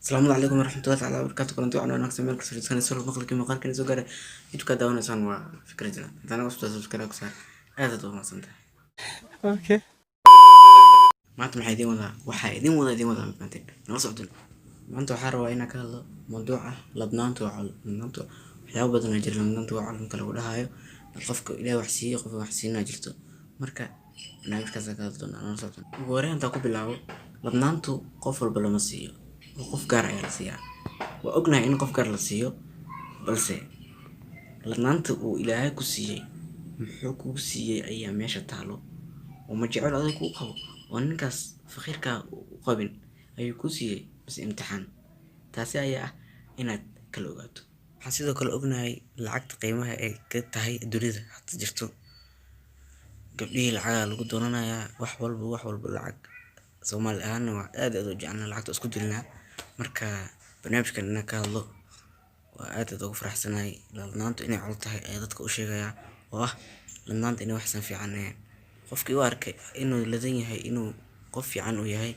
السلام عليكم ورحمة الله تعالى وبركاته. كنت أنا ونكسر ملك سريت كان يسولف مخلك مقال كان يسوق يتو كدا وانا سان وفكرتنا أنا وصلت أذكر أكثر هذا تو ما صنته اوكي ما أنت محيدين ولا دين ولا مبنتين نوصل ما أنتوا حاروا إنك هلا موضوع لبنان وعلى لبنان waxyaabo badan oo jira lamaanta waa caalamka lagu dhahayo qofka ilaahay wax siiyo qof wax siinaa jirto marka barnaamijkaas ka hadlona aan soo ugu horreyn inta ku bilaabo labnaantu qof walba lama siiyo oo qof gaar ah la siiyaa waa ognahay in qof gaar la siiyo balse labnaanta uu ilaahay ku siiyay muxuu kugu siiyay ayaa meesha taalo oo ma jecel adag ku qabo oo ninkaas faqiirka u qabin ayuu ku siiyay bas imtixaan taasi ayaa ah inaad kala ogaato waxaan sidoo kale ognahay lacagta qiimaha ay ka tahay dunida hadda jirto gabdhihii lacagaa lagu doonanayaa wax walba lacag soomaali ahaana waa aad u jecelna lacagta isku dilnaa marka barnaamijkan inaan ka hadlo waa aad ugu faraxsanahay ladnaantu inay col tahay ayaa dadka u sheegayaa oo ah ladnaanta inay waxsan fiican ahayn qofkii u arkay inuu ladan yahay inuu qof fiican u yahay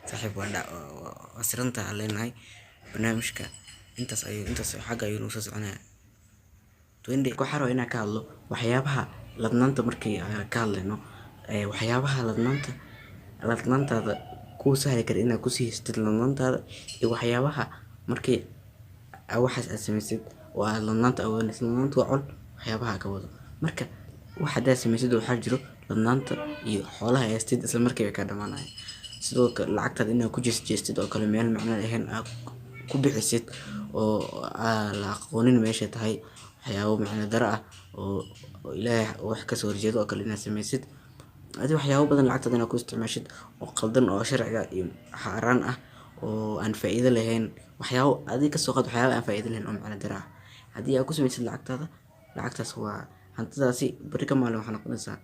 saaxiib waa siranta aan leenahay barnaamijka intaas xagga ayuu noo soo soconaya ku xaro inaan ka hadlo waxyaabaha ladnaanta markii aan ka hadlayno waxyaabaha ladnaantaada kuu sahli kara inaad ku sii haystid ladnaantaada iyo waxyaabaha markii waxaas aad samaysid oo aad ladnaanta awoonaysid ladnaanta waa col waxyaabaha ka wado marka wax haddaad samaysid waxaa jiro ladnaanta iyo xoolaha haystid isla markiiba ka dhamaanaya sidoo kale lacagtaada inaad ku jeestid oo kale meel macno ahayn aad ku bixisid oo la aqoonin meesha tahay waxyaabo macno daro ah oo ilaahay wax ka soo horjeedo oo kale inaad samaysid adii waxyaabo badan lacagtaada inaad ku isticmaashid oo qaldan oo sharciga iyo xaaraan ah oo aan faa'iido lahayn waxyaabo adii ka soo qaad waxyaabo aan faa'iido lahayn oo macno daro ah haddii aad ku samaysid lacagtaas waa hantidaasi bari ka maalin waxaa noqonaysaa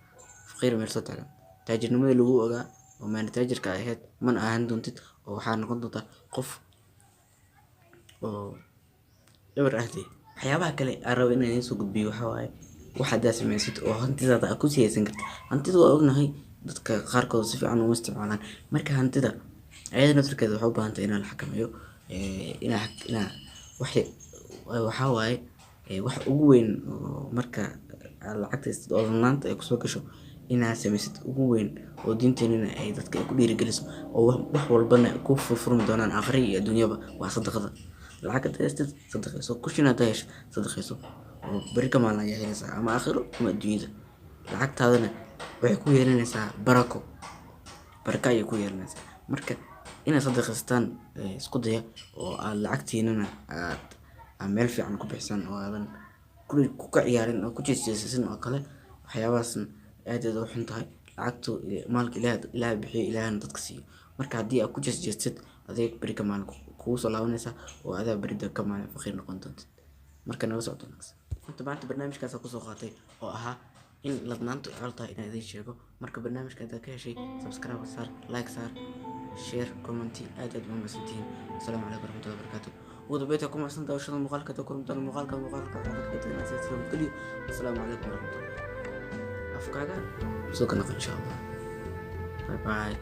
faqiir meel soo taagan taajirnimadii lagu ogaa oo maana taajirka ahayd mana ahaan doontid oo waxaa noqon doontaa qof oo dhabar ahdi waxyaabaha kale aan rabo inaan idiin soo gudbiyo waxaa waaye wax haddaad samaysid oo hantidaada aad ku sii haysan karta hantida waa ognahay dadka qaarkood si fiican uma isticmaalaan marka hantida ayada naftirkeeda waxay u baahan tahay inaa la xakameeyo waxaa waaye wax ugu weyn oo marka lacagta oo ladnaanta ay kusoo gasho inaad samaysid ugu weyn oo diinteenina ay dadka ku dhiirigeliso oo wax walbana ku furfurmi doonaan aakhiri iyo adduunyaba waa sadaqada lacag haddaad haystid sadaqayso kushin haddaad hesho sadaqayso oo beri ka maalin ayaa helaysaa ama aakhiro ama adduunyada lacagtaadana waxay ku yeelanaysaa barako ayay ku yeelanaysaa marka inaad sadaqaystaan isku daya oo aad lacagtiinana aad meel fiican ku bixisaan oo aadan ku ka ciyaarin oo ku jeesjeesasin oo kale waxyaabahaasna aad u xun tahay lacagtu maalka ilaahay bixiyo ilaahana dadka siiyo marka haddii aad ku jeesjeestid adeeg beri ka maalin kugu soo laabanaysaa oo adaa berida ka maalin faqiir noqon doontid marka naga socdo inta maanta barnaamijkaas kusoo qaatay oo ahaa in ladnaantu col tahay inaan idiin sheego marka barnaamijka haddaad ka heshay subscribe saar like saar share comment aad u mahadsantihiin asalaamu calaykum waraxmatullahi wabarakaatu ugu dambeynta ku mahadsan daawashada muuqaalka asalaamu calaykum waraxmatullahi afkaaga soo ka naqan insha allah bye bye